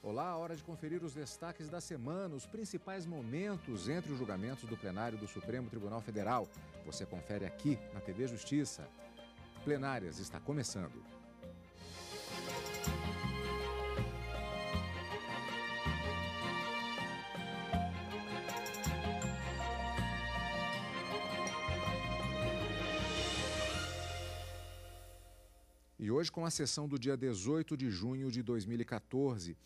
Olá, hora de conferir os destaques da semana, os principais momentos entre os julgamentos do plenário do Supremo Tribunal Federal. Você confere aqui na TV Justiça. Plenárias está começando. E hoje com a sessão do dia 18 de junho de 2014.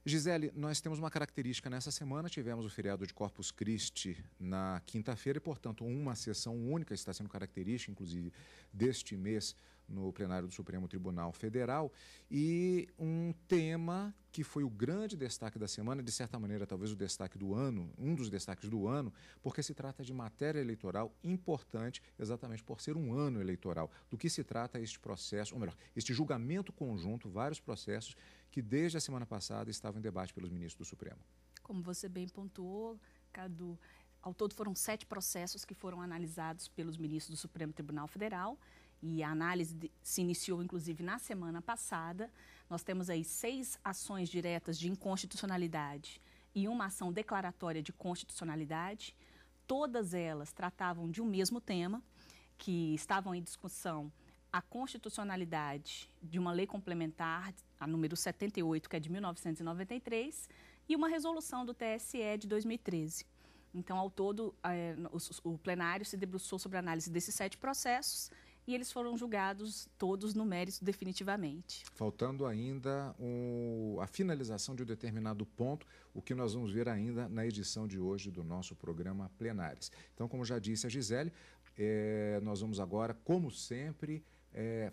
Gisele, nós temos uma característica nessa semana, tivemos o feriado de Corpus Christi na quinta-feira e, portanto, uma sessão única está sendo característica, inclusive, deste mês no plenário do Supremo Tribunal Federal, e um tema que foi o grande destaque da semana, de certa maneira, talvez o destaque do ano, um dos destaques do ano, porque se trata de matéria eleitoral importante, exatamente por ser um ano eleitoral. Do que se trata este processo, ou melhor, este julgamento conjunto, vários processos que desde a semana passada estavam em debate pelos ministros do Supremo. Como você bem pontuou, Cadu, ao todo foram 7 processos que foram analisados pelos ministros do Supremo Tribunal Federal e a análise se iniciou, inclusive, na semana passada. Nós temos aí 6 ações diretas de inconstitucionalidade e uma ação declaratória de constitucionalidade. Todas elas tratavam de um mesmo tema, que estavam em discussão a constitucionalidade de uma lei complementar, a número 78, que é de 1993, e uma resolução do TSE de 2013. Então, ao todo, o plenário se debruçou sobre a análise desses 7 processos e eles foram julgados todos no mérito definitivamente. Faltando ainda a finalização de um determinado ponto, o que nós vamos ver ainda na edição de hoje do nosso programa Plenárias. Então, como já disse a Gisele, nós vamos agora, como sempre,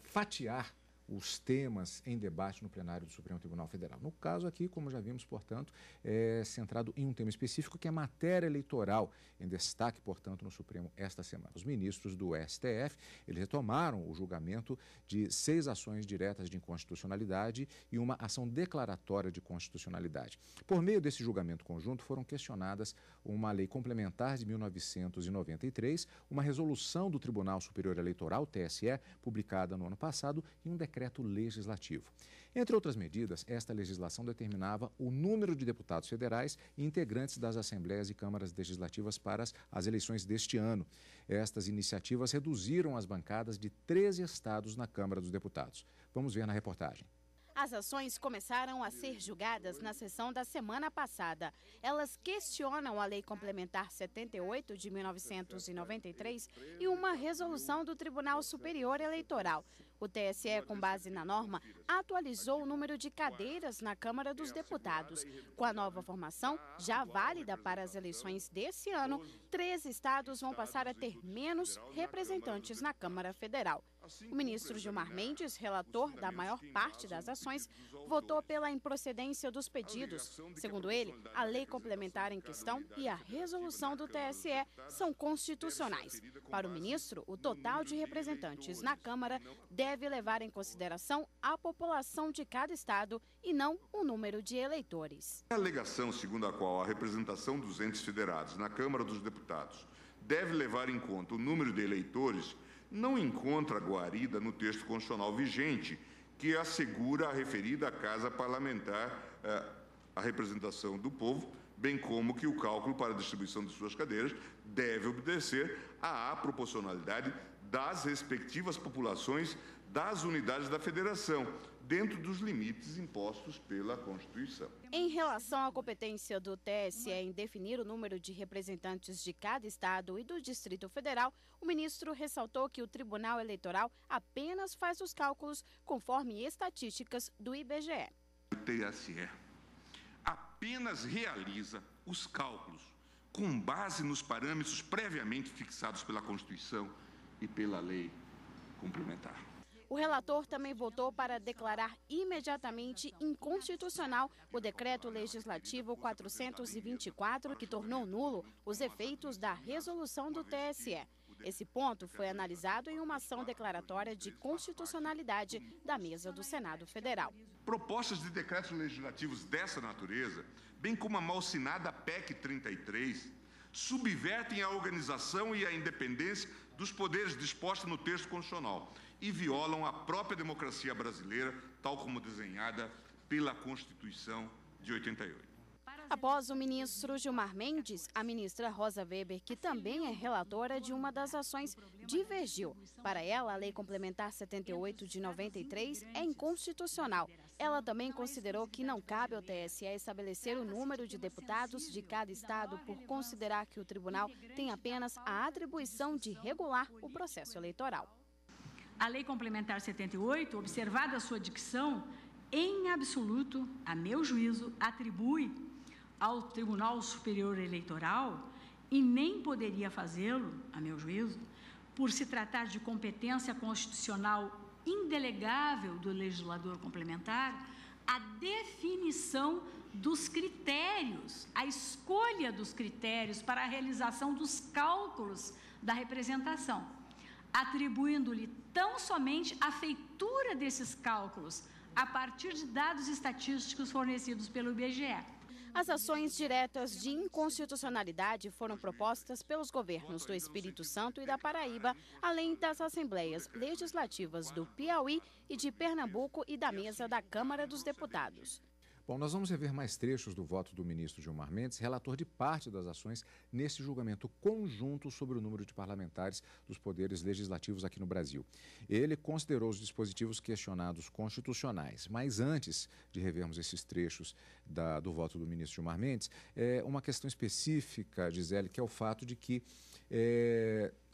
fatiar os temas em debate no plenário do Supremo Tribunal Federal. No caso aqui, como já vimos, portanto, é centrado em um tema específico que é matéria eleitoral, em destaque, portanto, no Supremo esta semana. Os ministros do STF, eles retomaram o julgamento de 6 ações diretas de inconstitucionalidade e uma ação declaratória de constitucionalidade. Por meio desse julgamento conjunto, foram questionadas uma lei complementar de 1993, uma resolução do Tribunal Superior Eleitoral, TSE, publicada no ano passado, e um decreto legislativo. Entre outras medidas, esta legislação determinava o número de deputados federais e integrantes das assembleias e câmaras legislativas para as eleições deste ano. Estas iniciativas reduziram as bancadas de 13 estados na Câmara dos Deputados. Vamos ver na reportagem. As ações começaram a ser julgadas na sessão da semana passada. Elas questionam a Lei Complementar 78 de 1993 e uma resolução do Tribunal Superior Eleitoral. O TSE, com base na norma, atualizou o número de cadeiras na Câmara dos Deputados. Com a nova formação, já válida para as eleições desse ano, 13 estados vão passar a ter menos representantes na Câmara Federal. O ministro Gilmar Mendes, relator da maior parte das ações, votou pela improcedência dos pedidos. Segundo ele, a lei complementar em questão e a resolução do TSE são constitucionais. Para o ministro, o total de representantes na Câmara deve levar em consideração a população de cada estado e não o número de eleitores. A alegação segundo a qual a representação dos entes federados na Câmara dos Deputados deve levar em conta o número de eleitores não encontra guarida no texto constitucional vigente, que assegura a referida Casa Parlamentar a representação do povo, bem como que o cálculo para a distribuição de suas cadeiras deve obedecer à proporcionalidade das respectivas populações das unidades da federação, dentro dos limites impostos pela Constituição. Em relação à competência do TSE em definir o número de representantes de cada estado e do Distrito Federal, o ministro ressaltou que o Tribunal Eleitoral apenas faz os cálculos conforme estatísticas do IBGE. O TSE apenas realiza os cálculos com base nos parâmetros previamente fixados pela Constituição e pela lei complementar. O relator também votou para declarar imediatamente inconstitucional o decreto legislativo 424, que tornou nulo os efeitos da resolução do TSE. Esse ponto foi analisado em uma ação declaratória de constitucionalidade da mesa do Senado Federal. Propostas de decretos legislativos dessa natureza, bem como a malsinada PEC 33, subvertem a organização e a independência dos poderes disposta no texto constitucional e violam a própria democracia brasileira, tal como desenhada pela Constituição de 88. Após o ministro Gilmar Mendes, a ministra Rosa Weber, que também é relatora de uma das ações, divergiu. Para ela, a Lei Complementar 78 de 93 é inconstitucional. Ela também considerou que não cabe ao TSE estabelecer o número de deputados de cada estado por considerar que o tribunal tem apenas a atribuição de regular o processo eleitoral. A Lei Complementar 78, observada a sua dicção, em absoluto, a meu juízo, atribui ao Tribunal Superior Eleitoral, e nem poderia fazê-lo, a meu juízo, por se tratar de competência constitucional indelegável do legislador complementar, a definição dos critérios, a escolha dos critérios para a realização dos cálculos da representação, atribuindo-lhe tão somente a feitura desses cálculos a partir de dados estatísticos fornecidos pelo IBGE. As ações diretas de inconstitucionalidade foram propostas pelos governos do Espírito Santo e da Paraíba, além das assembleias legislativas do Piauí e de Pernambuco e da mesa da Câmara dos Deputados. Bom, nós vamos rever mais trechos do voto do ministro Gilmar Mendes, relator de parte das ações nesse julgamento conjunto sobre o número de parlamentares dos poderes legislativos aqui no Brasil. Ele considerou os dispositivos questionados constitucionais, mas antes de revermos esses trechos do voto do ministro Gilmar Mendes, uma questão específica, Gisele, que é o fato de que...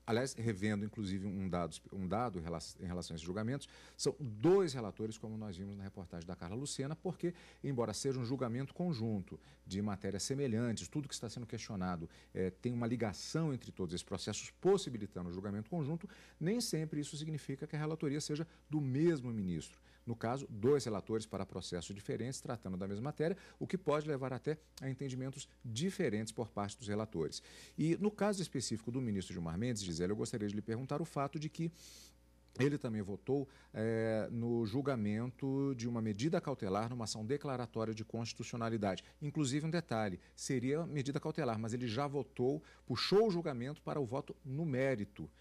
Aliás, revendo, inclusive, um dado em relação a esses julgamentos, são 2 relatores, como nós vimos na reportagem da Carla Lucena, porque, embora seja um julgamento conjunto de matérias semelhantes, tudo que está sendo questionado tem uma ligação entre todos esses processos, possibilitando o julgamento conjunto, nem sempre isso significa que a relatoria seja do mesmo ministro. No caso, 2 relatores para processos diferentes, tratando da mesma matéria, o que pode levar até a entendimentos diferentes por parte dos relatores. E no caso específico do ministro Gilmar Mendes, Gisele, eu gostaria de lhe perguntar o fato de que ele também votou no julgamento de uma medida cautelar numa ação declaratória de constitucionalidade. Inclusive, um detalhe, seria medida cautelar, mas ele já votou, puxou o julgamento para o voto no mérito.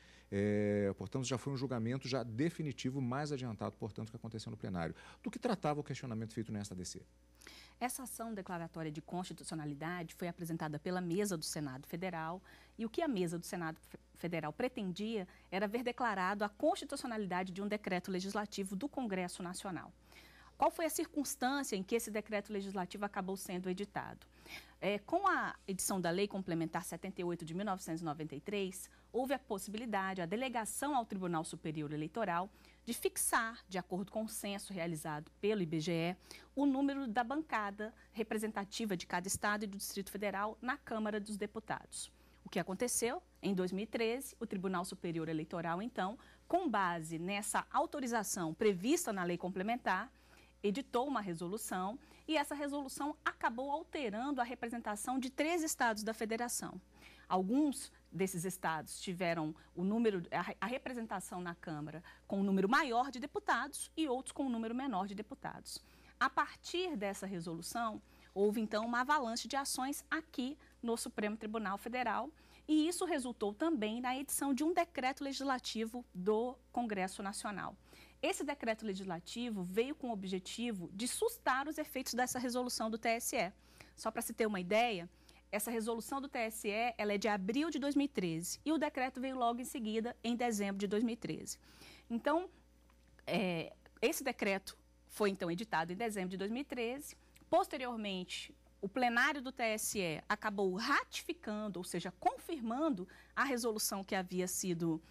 Portanto, já foi um julgamento já definitivo, mais adiantado, portanto, que aconteceu no plenário. Do que tratava o questionamento feito nesta ADC? Essa ação declaratória de constitucionalidade foi apresentada pela mesa do Senado Federal e o que a mesa do Senado Federal pretendia era ver declarado a constitucionalidade de um decreto legislativo do Congresso Nacional. Qual foi a circunstância em que esse decreto legislativo acabou sendo editado? Com a edição da Lei Complementar 78 de 1993, houve a possibilidade, a delegação ao Tribunal Superior Eleitoral, de fixar, de acordo com o censo realizado pelo IBGE, o número da bancada representativa de cada estado e do Distrito Federal na Câmara dos Deputados. O que aconteceu? Em 2013, o Tribunal Superior Eleitoral, então, com base nessa autorização prevista na Lei Complementar, editou uma resolução e essa resolução acabou alterando a representação de 3 estados da federação. Alguns desses estados tiveram a representação na Câmara com um número maior de deputados e outros com um número menor de deputados. A partir dessa resolução, houve então uma avalanche de ações aqui no Supremo Tribunal Federal e isso resultou também na edição de um decreto legislativo do Congresso Nacional. Esse decreto legislativo veio com o objetivo de sustar os efeitos dessa resolução do TSE. Só para se ter uma ideia, essa resolução do TSE ela é de abril de 2013 e o decreto veio logo em seguida, em dezembro de 2013. Então, esse decreto foi então editado em dezembro de 2013. Posteriormente, o plenário do TSE acabou ratificando, ou seja, confirmando a resolução que havia sido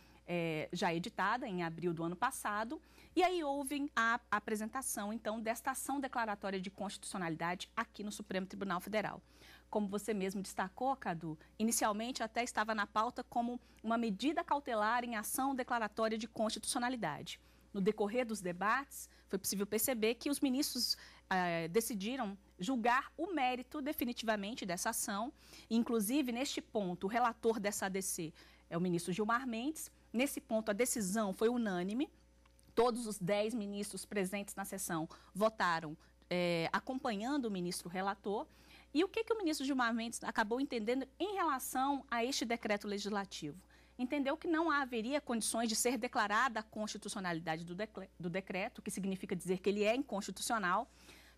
já editada em abril do ano passado. E aí houve a apresentação, então, desta ação declaratória de constitucionalidade aqui no Supremo Tribunal Federal. Como você mesmo destacou, Cadu, inicialmente até estava na pauta como uma medida cautelar em ação declaratória de constitucionalidade. No decorrer dos debates, foi possível perceber que os ministros decidiram julgar o mérito definitivamente dessa ação. Inclusive, neste ponto, o relator dessa ADC é o ministro Gilmar Mendes. Nesse ponto, a decisão foi unânime. Todos os 10 ministros presentes na sessão votaram acompanhando o ministro relator. E o que o ministro Gilmar Mendes acabou entendendo em relação a este decreto legislativo? Entendeu que não haveria condições de ser declarada a constitucionalidade do decreto, que significa dizer que ele é inconstitucional,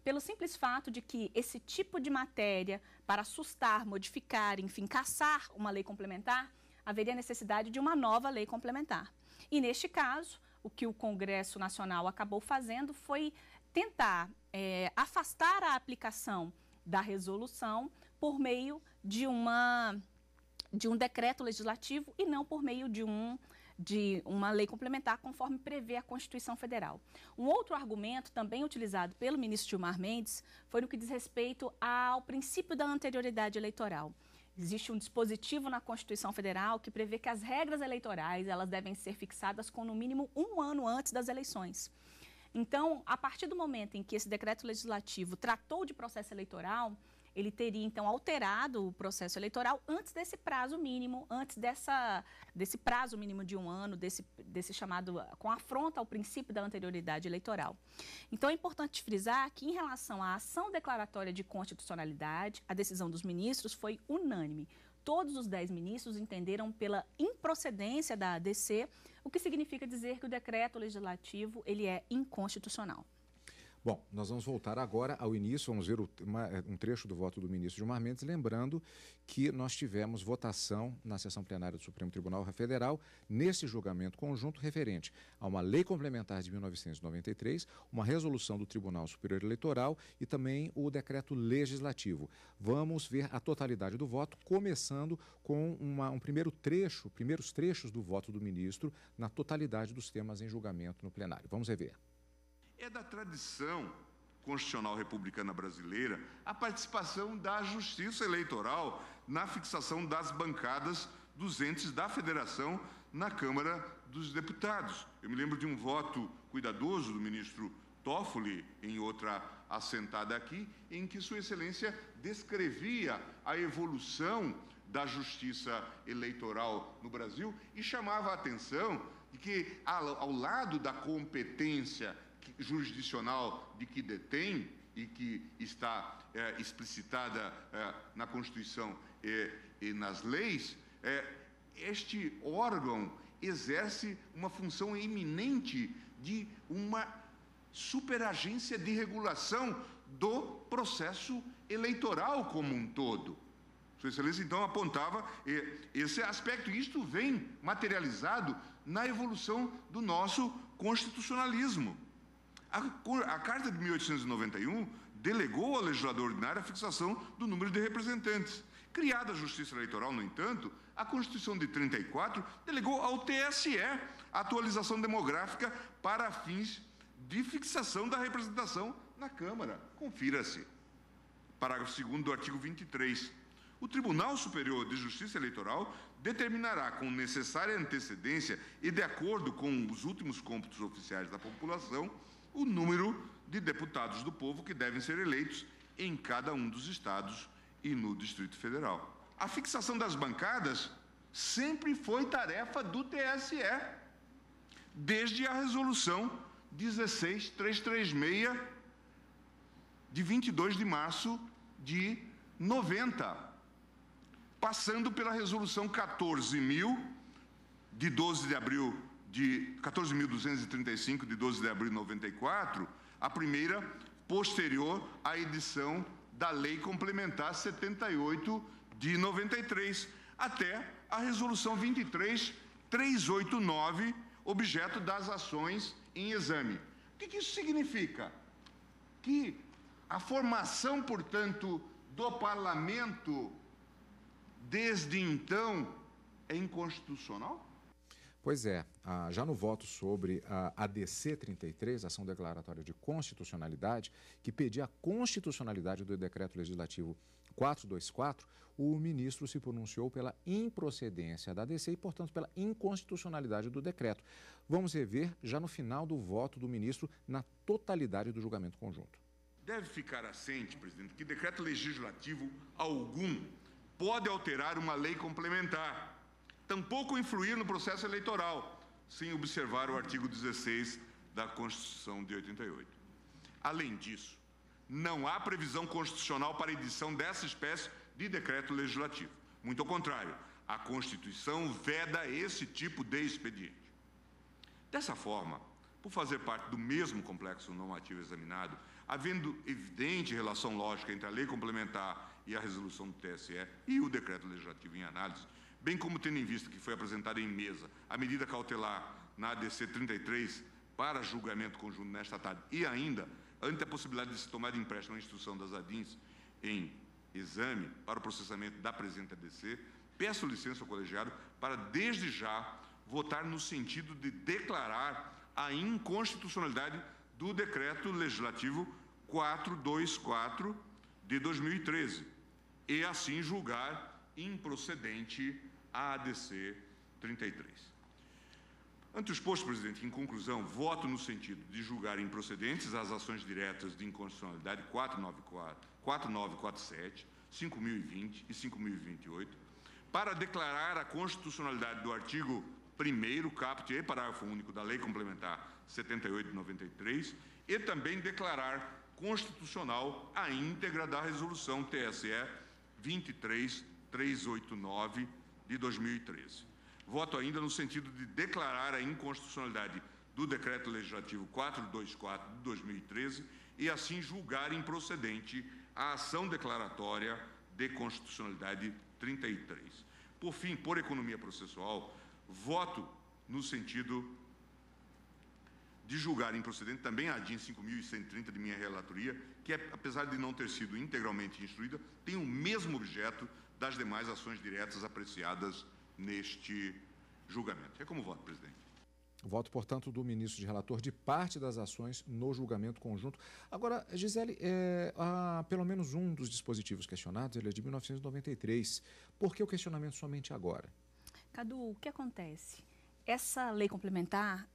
pelo simples fato de que esse tipo de matéria, para assustar, modificar, enfim, caçar uma lei complementar, haveria necessidade de uma nova lei complementar. E, neste caso, o que o Congresso Nacional acabou fazendo foi tentar afastar a aplicação da resolução por meio de um decreto legislativo e não por meio de uma lei complementar, conforme prevê a Constituição Federal. Um outro argumento, também utilizado pelo ministro Gilmar Mendes, foi no que diz respeito ao princípio da anterioridade eleitoral. Existe um dispositivo na Constituição Federal que prevê que as regras eleitorais elas devem ser fixadas com, no mínimo, 1 ano antes das eleições. Então, a partir do momento em que esse decreto legislativo tratou de processo eleitoral, ele teria, então, alterado o processo eleitoral antes desse prazo mínimo, antes desse prazo mínimo de 1 ano, desse chamado, com afronta ao princípio da anterioridade eleitoral. Então, é importante frisar que, em relação à ação declaratória de constitucionalidade, a decisão dos ministros foi unânime. Todos os 10 ministros entenderam pela improcedência da ADC, o que significa dizer que o decreto legislativo ele é inconstitucional. Bom, nós vamos voltar agora ao início, vamos ver um trecho do voto do ministro Gilmar Mendes, lembrando que nós tivemos votação na sessão plenária do Supremo Tribunal Federal, nesse julgamento conjunto referente a uma lei complementar de 1993, uma resolução do Tribunal Superior Eleitoral e também o decreto legislativo. Vamos ver a totalidade do voto, começando com primeiros trechos do voto do ministro na totalidade dos temas em julgamento no plenário. Vamos rever. É da tradição constitucional republicana brasileira a participação da Justiça Eleitoral na fixação das bancadas dos entes da Federação na Câmara dos Deputados. Eu me lembro de um voto cuidadoso do ministro Toffoli, em outra assentada aqui, em que Sua Excelência descrevia a evolução da Justiça Eleitoral no Brasil e chamava a atenção de que, ao lado da competência jurisdicional de que detém e que está explicitada na Constituição e nas leis, este órgão exerce uma função eminente de uma superagência de regulação do processo eleitoral como um todo. Sua Excelência, então, apontava esse aspecto, e isto vem materializado na evolução do nosso constitucionalismo. A Carta de 1891 delegou ao legislador ordinário a fixação do número de representantes. Criada a Justiça Eleitoral, no entanto, a Constituição de 34 delegou ao TSE a atualização demográfica para fins de fixação da representação na Câmara. Confira-se. Parágrafo 2º do artigo 23. O Tribunal Superior de Justiça Eleitoral determinará com necessária antecedência e de acordo com os últimos cômputos oficiais da população o número de deputados do povo que devem ser eleitos em cada um dos estados e no Distrito Federal. A fixação das bancadas sempre foi tarefa do TSE, desde a resolução 16336, de 22 de março de 90, passando pela resolução 14.000, de 12 de abril de 14.235, de 12 de abril de 94, a primeira posterior à edição da Lei Complementar 78 de 93, até a Resolução 23.389, objeto das ações em exame. O que isso significa? Que a formação, portanto, do Parlamento, desde então, é inconstitucional? Pois é, já no voto sobre a ADC 33, Ação Declaratória de Constitucionalidade, que pedia a constitucionalidade do Decreto Legislativo 424, o ministro se pronunciou pela improcedência da ADC e, portanto, pela inconstitucionalidade do decreto. Vamos rever já no final do voto do ministro na totalidade do julgamento conjunto. Deve ficar assente, presidente, que decreto legislativo algum pode alterar uma lei complementar, tampouco influir no processo eleitoral, sem observar o artigo 16 da Constituição de 88. Além disso, não há previsão constitucional para edição dessa espécie de decreto legislativo. Muito ao contrário, a Constituição veda esse tipo de expediente. Dessa forma, por fazer parte do mesmo complexo normativo examinado, havendo evidente relação lógica entre a lei complementar e a resolução do TSE e o decreto legislativo em análise, bem como tendo em vista que foi apresentada em mesa a medida cautelar na ADC 33 para julgamento conjunto nesta tarde e ainda, ante a possibilidade de se tomar de empréstimo a instrução das ADINs em exame para o processamento da presente ADC, peço licença ao colegiado para, desde já, votar no sentido de declarar a inconstitucionalidade do decreto legislativo 424 de 2013 e, assim, julgar improcedente a ADC 33. Ante o exposto, presidente, em conclusão, voto no sentido de julgar improcedentes as ações diretas de inconstitucionalidade 494, 4947, 5020 e 5028, para declarar a constitucionalidade do artigo 1º, caput e parágrafo único da Lei Complementar 78 de 93 e também declarar constitucional a íntegra da Resolução TSE 23389 de 2013. Voto ainda no sentido de declarar a inconstitucionalidade do Decreto Legislativo 424 de 2013 e, assim, julgar improcedente a ação declaratória de constitucionalidade 33. Por fim, por economia processual, voto no sentido de julgar improcedente também a ADIN 5.130 de minha relatoria, que, apesar de não ter sido integralmente instruída, tem o mesmo objeto das demais ações diretas apreciadas neste julgamento. É como voto, presidente. Voto, portanto, do ministro de relator de parte das ações no julgamento conjunto. Agora, Gisele, pelo menos um dos dispositivos questionados, ele é de 1993. Por que o questionamento somente agora? Cadu, o que acontece? Essa lei complementar,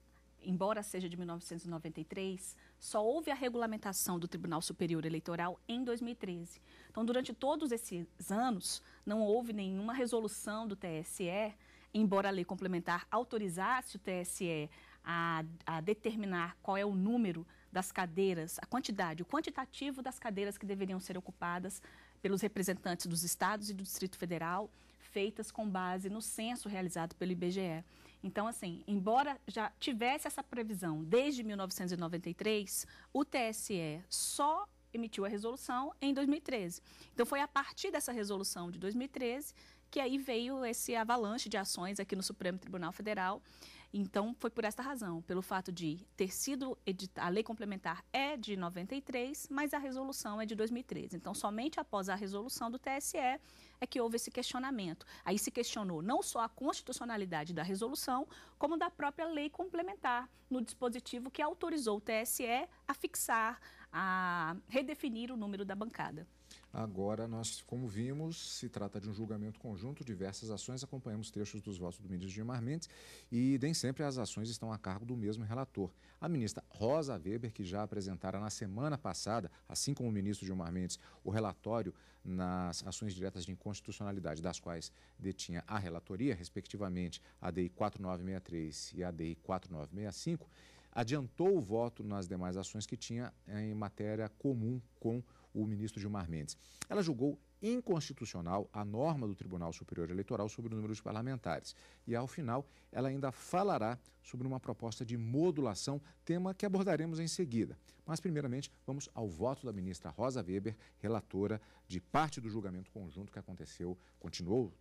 embora seja de 1993, só houve a regulamentação do Tribunal Superior Eleitoral em 2013. Então, durante todos esses anos, não houve nenhuma resolução do TSE, embora a lei complementar autorizasse o TSE a determinar qual é o número das cadeiras, a quantidade, o quantitativo das cadeiras que deveriam ser ocupadas pelos representantes dos estados e do Distrito Federal, feitas com base no censo realizado pelo IBGE. Então, assim, embora já tivesse essa previsão desde 1993, o TSE só emitiu a resolução em 2013. Então, foi a partir dessa resolução de 2013 que aí veio esse avalanche de ações aqui no Supremo Tribunal Federal. Então, foi por esta razão, pelo fato de ter sido a lei complementar é de 93, mas a resolução é de 2013. Então, somente após a resolução do TSE é que houve esse questionamento. Aí se questionou não só a constitucionalidade da resolução, como da própria lei complementar, no dispositivo que autorizou o TSE a fixar, a redefinir o número da bancada. Agora, nós, como vimos, se trata de um julgamento conjunto, diversas ações, acompanhamos trechos dos votos do ministro Gilmar Mendes e nem sempre as ações estão a cargo do mesmo relator. A ministra Rosa Weber, que já apresentara na semana passada, assim como o ministro Gilmar Mendes, o relatório nas ações diretas de inconstitucionalidade, das quais detinha a relatoria, respectivamente a DI 4963 e a DI 4965, adiantou o voto nas demais ações que tinha em matéria comum com o ministro Gilmar Mendes. Ela julgou inconstitucional a norma do Tribunal Superior Eleitoral sobre o número de parlamentares. E, ao final, ela ainda falará sobre uma proposta de modulação, tema que abordaremos em seguida. Mas, primeiramente, vamos ao voto da ministra Rosa Weber, relatora de parte do julgamento conjunto que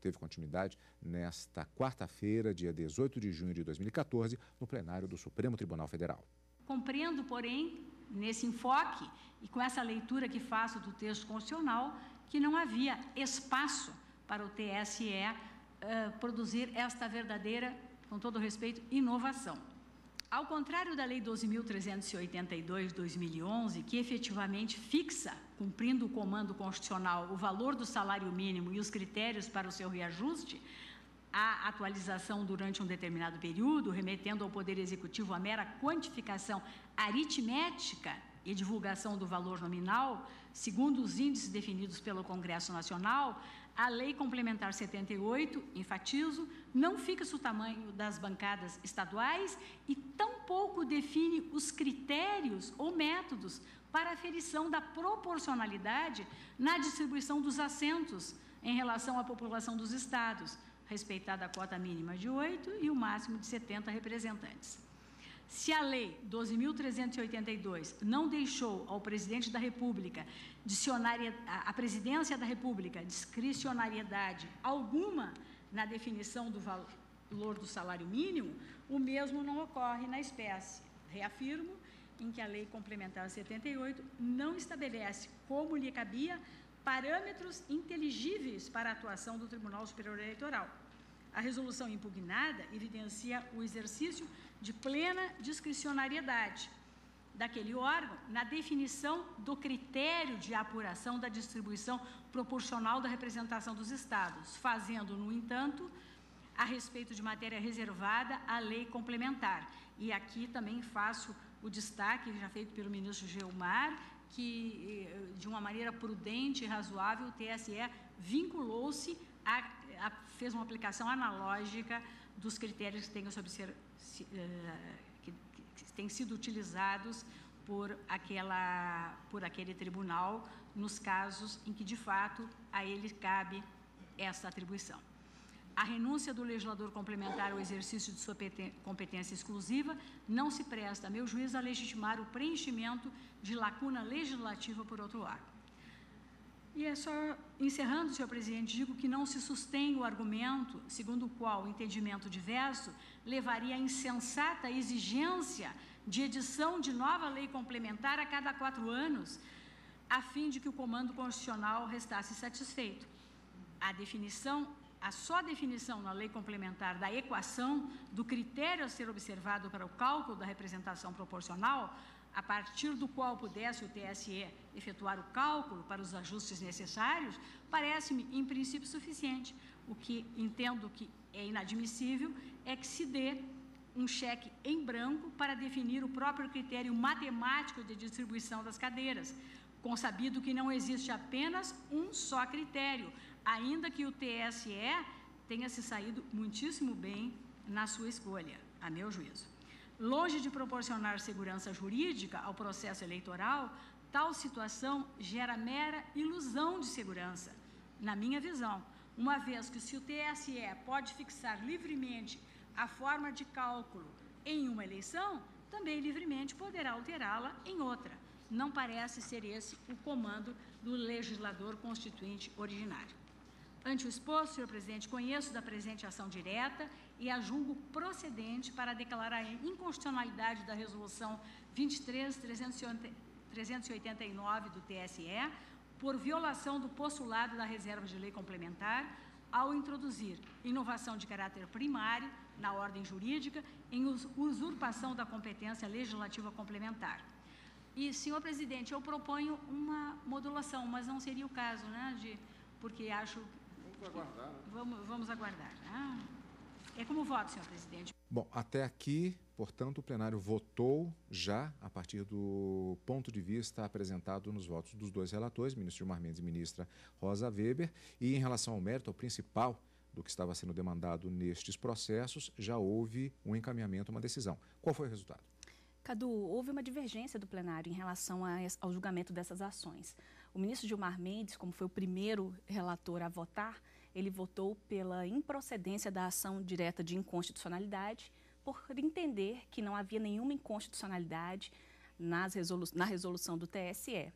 teve continuidade nesta quarta-feira, dia 18 de junho de 2014, no plenário do Supremo Tribunal Federal. Compreendo, porém, nesse enfoque e com essa leitura que faço do texto constitucional, que não havia espaço para o TSE produzir esta verdadeira, com todo respeito, inovação. Ao contrário da Lei 12.382 de 2011, que efetivamente fixa, cumprindo o comando constitucional, o valor do salário mínimo e os critérios para o seu reajuste, a atualização durante um determinado período, remetendo ao Poder Executivo a mera quantificação aritmética e divulgação do valor nominal, segundo os índices definidos pelo Congresso Nacional, a Lei Complementar 78, enfatizo, não fixa o tamanho das bancadas estaduais e tampouco define os critérios ou métodos para aferição da proporcionalidade na distribuição dos assentos em relação à população dos estados, respeitada a cota mínima de 8 e o máximo de 70 representantes. Se a Lei 12.382 não deixou ao Presidente da República, a Presidência da República, discricionariedade alguma na definição do valor do salário mínimo, o mesmo não ocorre na espécie. Reafirmo em que a Lei Complementar 78 não estabelece, como lhe cabia, parâmetros inteligíveis para a atuação do Tribunal Superior Eleitoral. A resolução impugnada evidencia o exercício de plena discricionariedade daquele órgão na definição do critério de apuração da distribuição proporcional da representação dos estados, fazendo, no entanto, a respeito de matéria reservada à lei complementar. E aqui também faço o destaque, já feito pelo ministro Geomar, que, de uma maneira prudente e razoável, o TSE vinculou-se fez uma aplicação analógica dos critérios que têm sido utilizados por aquele tribunal, nos casos em que, de fato, a ele cabe essa atribuição. A renúncia do legislador complementar ao exercício de sua competência exclusiva não se presta, a meu juízo, a legitimar o preenchimento de lacuna legislativa por outro órgão. E é só, encerrando, senhor presidente, digo que não se sustém o argumento segundo o qual o entendimento diverso levaria à insensata exigência de edição de nova lei complementar a cada 4 anos, a fim de que o comando constitucional restasse satisfeito. A só definição na lei complementar da equação do critério a ser observado para o cálculo da representação proporcional, a partir do qual pudesse o TSE efetuar o cálculo para os ajustes necessários, parece-me, em princípio, suficiente. O que entendo que é inadmissível é que se dê um cheque em branco para definir o próprio critério matemático de distribuição das cadeiras, consabido que não existe apenas um só critério, ainda que o TSE tenha se saído muitíssimo bem na sua escolha, a meu juízo. Longe de proporcionar segurança jurídica ao processo eleitoral, tal situação gera mera ilusão de segurança, na minha visão, uma vez que, se o TSE pode fixar livremente a forma de cálculo em uma eleição, também livremente poderá alterá-la em outra. Não parece ser esse o comando do legislador constituinte originário. Ante o exposto, senhor presidente, conheço da presente ação direta e a julgo procedente para declarar a inconstitucionalidade da resolução 23.389 do TSE por violação do postulado da reserva de lei complementar ao introduzir inovação de caráter primário na ordem jurídica em usurpação da competência legislativa complementar. E, senhor presidente, eu proponho uma modulação, mas não seria o caso, né, porque acho... Vamos aguardar. Vamos aguardar. É como voto, senhor presidente. Bom, até aqui, portanto, o plenário votou já a partir do ponto de vista apresentado nos votos dos 2 relatores, ministro Gilmar Mendes e ministra Rosa Weber, e em relação ao mérito, ao principal do que estava sendo demandado nestes processos, já houve um encaminhamento, uma decisão. Qual foi o resultado? Cadu, houve uma divergência do plenário em relação ao julgamento dessas ações. O ministro Gilmar Mendes, como foi o primeiro relator a votar, ele votou pela improcedência da ação direta de inconstitucionalidade, por entender que não havia nenhuma inconstitucionalidade na resolução do TSE.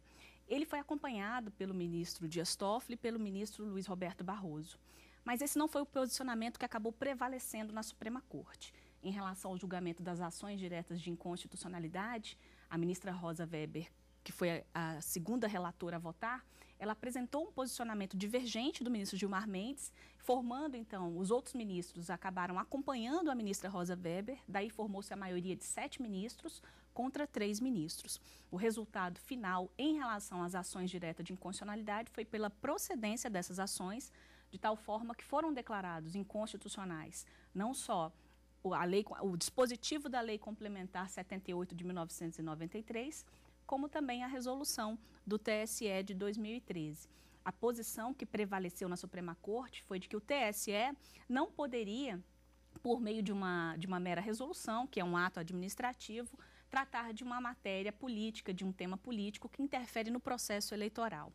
Ele foi acompanhado pelo ministro Dias Toffoli e pelo ministro Luiz Roberto Barroso. Mas esse não foi o posicionamento que acabou prevalecendo na Suprema Corte. Em relação ao julgamento das ações diretas de inconstitucionalidade, a ministra Rosa Weber, que foi a segunda relatora a votar, ela apresentou um posicionamento divergente do ministro Gilmar Mendes, formando, então, os outros ministros acabaram acompanhando a ministra Rosa Weber, daí formou-se a maioria de 7 ministros contra 3 ministros. O resultado final em relação às ações diretas de inconstitucionalidade foi pela procedência dessas ações, de tal forma que foram declarados inconstitucionais não só o dispositivo da Lei Complementar 78 de 1993, como também a resolução do TSE de 2013. A posição que prevaleceu na Suprema Corte foi de que o TSE não poderia, por meio de uma mera resolução, que é um ato administrativo, tratar de uma matéria política, de um tema político que interfere no processo eleitoral.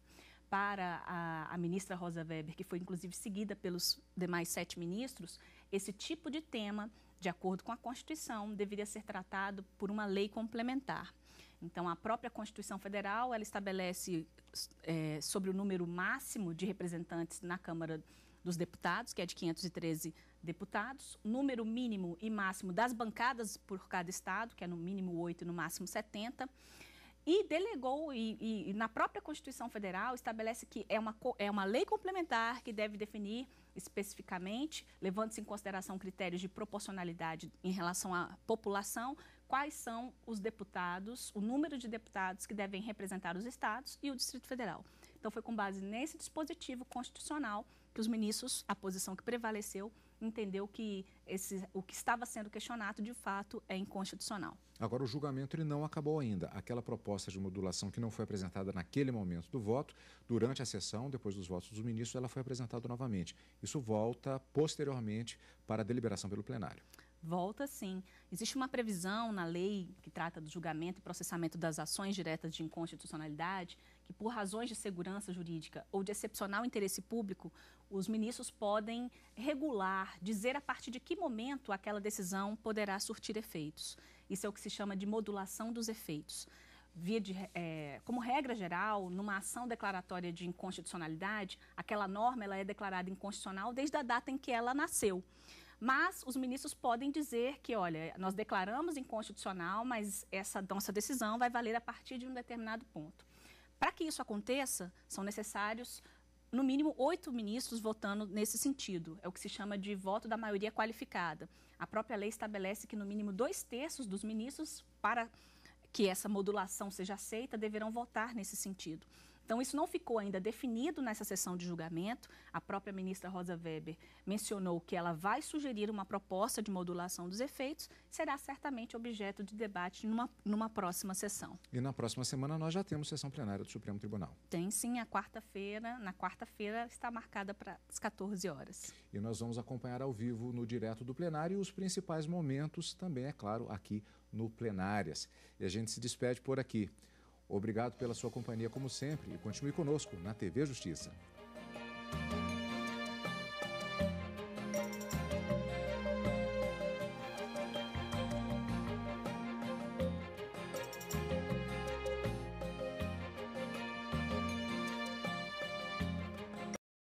Para a ministra Rosa Weber, que foi inclusive seguida pelos demais 7 ministros, esse tipo de tema de acordo com a Constituição, deveria ser tratado por uma lei complementar. Então, a própria Constituição Federal, ela estabelece sobre o número máximo de representantes na Câmara dos Deputados, que é de 513 deputados, número mínimo e máximo das bancadas por cada estado, que é no mínimo 8 e no máximo 70, e delegou, e na própria Constituição Federal estabelece que é uma lei complementar que deve definir especificamente, levando-se em consideração critérios de proporcionalidade em relação à população, quais são os deputados, o número de deputados que devem representar os estados e o Distrito Federal. Então, foi com base nesse dispositivo constitucional que os ministros, a posição que prevaleceu, entendeu que o que estava sendo questionado, de fato, é inconstitucional. Agora, o julgamento ele não acabou ainda. Aquela proposta de modulação que não foi apresentada naquele momento do voto, durante a sessão, depois dos votos dos ministros, ela foi apresentada novamente. Isso volta posteriormente para a deliberação pelo plenário. Volta, sim. Existe uma previsão na lei que trata do julgamento e processamento das ações diretas de inconstitucionalidade, que por razões de segurança jurídica ou de excepcional interesse público, os ministros podem regular, dizer a partir de que momento aquela decisão poderá surtir efeitos. Isso é o que se chama de modulação dos efeitos. Como regra geral, numa ação declaratória de inconstitucionalidade, aquela norma ela é declarada inconstitucional desde a data em que ela nasceu. Mas os ministros podem dizer que, olha, nós declaramos inconstitucional, mas essa nossa decisão vai valer a partir de um determinado ponto. Para que isso aconteça, são necessários, no mínimo, 8 ministros votando nesse sentido. É o que se chama de voto da maioria qualificada. A própria lei estabelece que, no mínimo, 2/3 dos ministros, para que essa modulação seja aceita, deverão votar nesse sentido. Então, isso não ficou ainda definido nessa sessão de julgamento. A própria ministra Rosa Weber mencionou que ela vai sugerir uma proposta de modulação dos efeitos, será certamente objeto de debate numa próxima sessão. E na próxima semana nós já temos sessão plenária do Supremo Tribunal. Tem sim, na quarta-feira está marcada para as 14 horas. E nós vamos acompanhar ao vivo no direto do plenário os principais momentos também, é claro, aqui no Plenárias. E a gente se despede por aqui. Obrigado pela sua companhia, como sempre, e continue conosco na TV Justiça.